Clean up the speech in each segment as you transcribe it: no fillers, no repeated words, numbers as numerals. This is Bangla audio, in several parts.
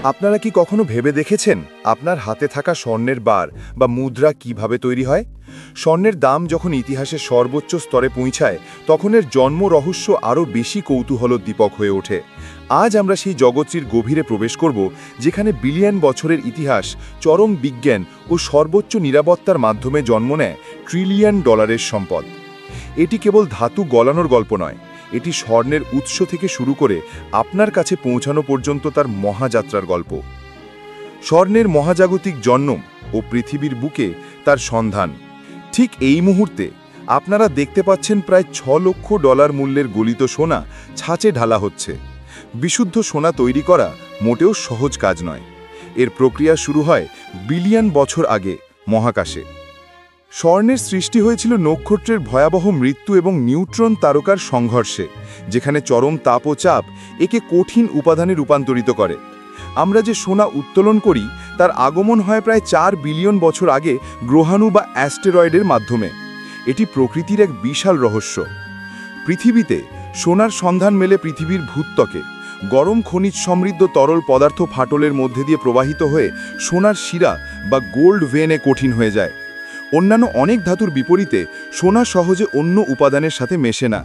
আপনারা কি কখনো ভেবে দেখেছেন আপনার হাতে থাকা স্বর্ণের বার বা মুদ্রা কিভাবে তৈরি হয়? স্বর্ণের দাম যখন ইতিহাসের সর্বোচ্চ স্তরে পৌঁছায় তখন এর জন্ম রহস্য আরও বেশি কৌতূহলোদ্দীপক হয়ে ওঠে। আজ আমরা সেই জগৎটির গভীরে প্রবেশ করব যেখানে বিলিয়ন বছরের ইতিহাস, চরম বিজ্ঞান ও সর্বোচ্চ নিরাপত্তার মাধ্যমে জন্ম নেয় ট্রিলিয়ন ডলারের সম্পদ। এটি কেবল ধাতু গলানোর গল্প নয়, এটি স্বর্ণের উৎস থেকে শুরু করে আপনার কাছে পৌঁছানো পর্যন্ত তার মহাযাত্রার গল্প। স্বর্ণের মহাজাগতিক জন্ম ও পৃথিবীর বুকে তার সন্ধান। ঠিক এই মুহূর্তে আপনারা দেখতে পাচ্ছেন প্রায় ৬ লক্ষ ডলার মূল্যের গলিত সোনা ছাঁচে ঢালা হচ্ছে। বিশুদ্ধ সোনা তৈরি করা মোটেও সহজ কাজ নয়। এর প্রক্রিয়া শুরু হয় বিলিয়ন বছর আগে মহাকাশে। স্বর্ণের সৃষ্টি হয়েছিল নক্ষত্রের ভয়াবহ মৃত্যু এবং নিউট্রন তারকার সংঘর্ষে, যেখানে চরম তাপ ও চাপ একে কঠিন উপাদানে রূপান্তরিত করে। আমরা যে সোনা উত্তোলন করি তার আগমন হয় প্রায় ৪ বিলিয়ন বছর আগে গ্রহাণু বা অ্যাস্টেরয়েডের মাধ্যমে। এটি প্রকৃতির এক বিশাল রহস্য। পৃথিবীতে সোনার সন্ধান মেলে পৃথিবীর ভূত্বকে। গরম খনিজ সমৃদ্ধ তরল পদার্থ ফাটলের মধ্যে দিয়ে প্রবাহিত হয়ে সোনার শিরা বা গোল্ড ভেনে কঠিন হয়ে যায়। অন্যান্য অনেক ধাতুর বিপরীতে সোনা সহজে অন্য উপাদানের সাথে মেশে না।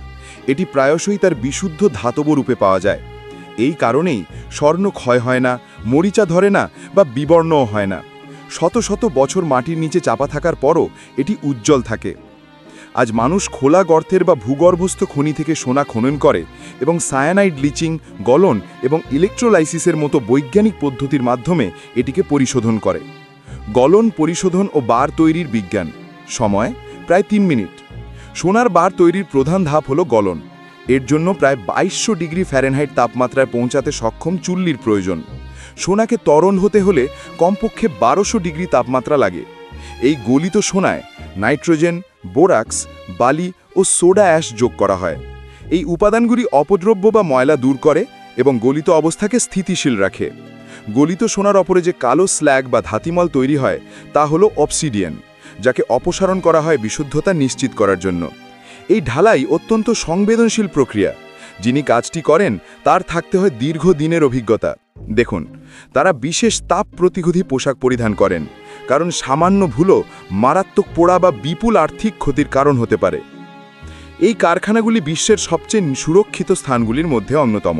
এটি প্রায়শই তার বিশুদ্ধ ধাতব রূপে পাওয়া যায়। এই কারণেই স্বর্ণ ক্ষয় হয় না, মরিচা ধরে না বা বিবর্ণও হয় না। শত শত বছর মাটির নিচে চাপা থাকার পরও এটি উজ্জ্বল থাকে। আজ মানুষ খোলা গর্তের বা ভূগর্ভস্থ খনি থেকে সোনা খনন করে এবং সায়ানাইড লিচিং, গলন এবং ইলেকট্রোলাইসিসের মতো বৈজ্ঞানিক পদ্ধতির মাধ্যমে এটিকে পরিশোধন করে। গলন, পরিশোধন ও বার তৈরির বিজ্ঞান। সময় প্রায় ৩ মিনিট। সোনার বার তৈরির প্রধান ধাপ হল গলন। এর জন্য প্রায় ২২০০ ডিগ্রি ফ্যারেনহাইট তাপমাত্রায় পৌঁছাতে সক্ষম চুল্লির প্রয়োজন। সোনাকে ত্বরণ হতে হলে কমপক্ষে ১২০০ ডিগ্রি তাপমাত্রা লাগে। এই গলিত সোনায় নাইট্রোজেন, বোরাক্স, বালি ও সোডা অ্যাশ যোগ করা হয়। এই উপাদানগুলি অপদ্রব্য বা ময়লা দূর করে এবং গলিত অবস্থাকে স্থিতিশীল রাখে। গলিত সোনার ওপরে যে কালো স্ল্যাগ বা ধাতিমল তৈরি হয় তা হলো অবসিডিয়ান, যাকে অপসারণ করা হয় বিশুদ্ধতা নিশ্চিত করার জন্য। এই ঢালাই অত্যন্ত সংবেদনশীল প্রক্রিয়া। যিনি কাজটি করেন তার থাকতে হয় দীর্ঘদিনের অভিজ্ঞতা। দেখুন, তারা বিশেষ তাপ প্রতিরোধী পোশাক পরিধান করেন, কারণ সামান্য ভুলও মারাত্মক পোড়া বা বিপুল আর্থিক ক্ষতির কারণ হতে পারে। এই কারখানাগুলি বিশ্বের সবচেয়ে সুরক্ষিত স্থানগুলির মধ্যে অন্যতম।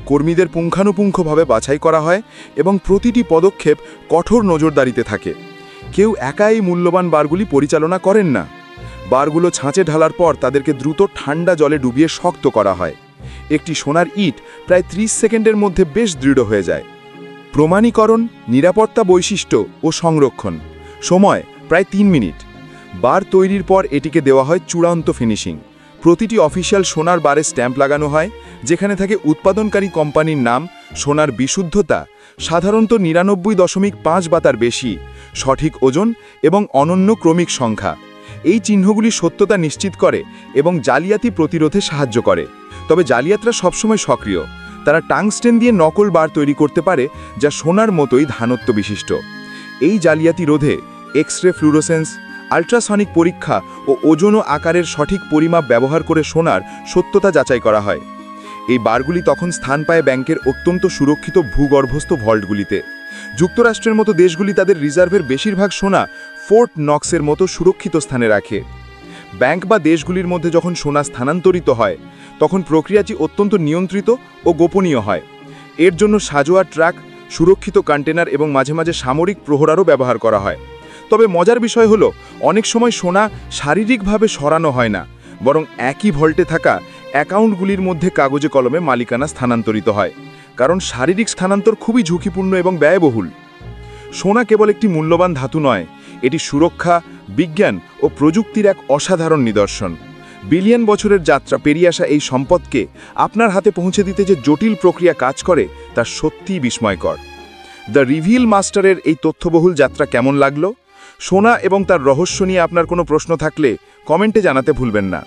কর্মীদের পুঙ্খানুপুঙ্খভাবে বাছাই করা হয় এবং প্রতিটি পদক্ষেপ কঠোর নজরদারিতে থাকে। কেউ একা এই মূল্যবান বারগুলি পরিচালনা করেন না। বারগুলো ছাঁচে ঢালার পর তাদেরকে দ্রুত ঠান্ডা জলে ডুবিয়ে শক্ত করা হয়। একটি সোনার ইট প্রায় ৩০ সেকেন্ডের মধ্যে বেশ দৃঢ় হয়ে যায়। প্রমাণীকরণ, নিরাপত্তা বৈশিষ্ট্য ও সংরক্ষণ। সময় প্রায় ৩ মিনিট। বার তৈরির পর এটিকে দেওয়া হয় চূড়ান্ত ফিনিশিং। প্রতিটি অফিসিয়াল সোনার বারে স্ট্যাম্প লাগানো হয়, যেখানে থাকে উৎপাদনকারী কোম্পানির নাম, সোনার বিশুদ্ধতা, সাধারণত ৯৯.৫ বা তার বেশি, সঠিক ওজন এবং অনন্য ক্রমিক সংখ্যা। এই চিহ্নগুলি সত্যতা নিশ্চিত করে এবং জালিয়াতি প্রতিরোধে সাহায্য করে। তবে জালিয়াতরা সবসময় সক্রিয়। তারা টাংস্টেন দিয়ে নকল বার তৈরি করতে পারে, যা সোনার মতোই ধানত্ব বিশিষ্ট। এই জালিয়াতি রোধে এক্স-রে ফ্লুরোসেন্স, আল্ট্রাসনিক পরীক্ষা ও ওজন ও আকারের সঠিক পরিমাপ ব্যবহার করে সোনার সত্যতা যাচাই করা হয়। এই বারগুলি তখন স্থান পায় ব্যাংকের অত্যন্ত সুরক্ষিত ভূগর্ভস্থ ভল্টগুলিতে। যুক্তরাষ্ট্রের মতো দেশগুলি তাদের রিজার্ভের বেশিরভাগ সোনা ফোর্ট নক্সের মতো সুরক্ষিত স্থানে রাখে। ব্যাংক বা দেশগুলির মধ্যে যখন সোনা স্থানান্তরিত হয় তখন প্রক্রিয়াটি অত্যন্ত নিয়ন্ত্রিত ও গোপনীয় হয়। এর জন্য সাজোয়া ট্রাক, সুরক্ষিত কন্টেনার এবং মাঝে মাঝে সামরিক প্রহরারও ব্যবহার করা হয়। তবে মজার বিষয় হলো, অনেক সময় সোনা শারীরিকভাবে সরানো হয় না, বরং একই ভল্টে থাকা অ্যাকাউন্টগুলির মধ্যে কাগজে কলমে মালিকানা স্থানান্তরিত হয়, কারণ শারীরিক স্থানান্তর খুবই ঝুঁকিপূর্ণ এবং ব্যয়বহুল। সোনা কেবল একটি মূল্যবান ধাতু নয়, এটি সুরক্ষা, বিজ্ঞান ও প্রযুক্তির এক অসাধারণ নিদর্শন। বিলিয়ন বছরের যাত্রা পেরিয়ে আসা এই সম্পদকে আপনার হাতে পৌঁছে দিতে যে জটিল প্রক্রিয়া কাজ করে তা সত্যিই বিস্ময়কর। দ্য রিভিল মাস্টারের এই তথ্যবহুল যাত্রা কেমন লাগলো? সোনা এবং তার রহস্য নিয়ে আপনার কোনো প্রশ্ন থাকলে কমেন্টে জানাতে ভুলবেন না।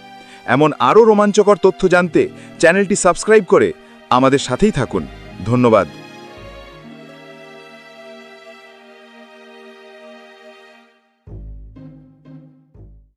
এমন আরও রোমাঞ্চকর তথ্য জানতে চ্যানেলটি সাবস্ক্রাইব করে আমাদের সাথেই থাকুন। ধন্যবাদ।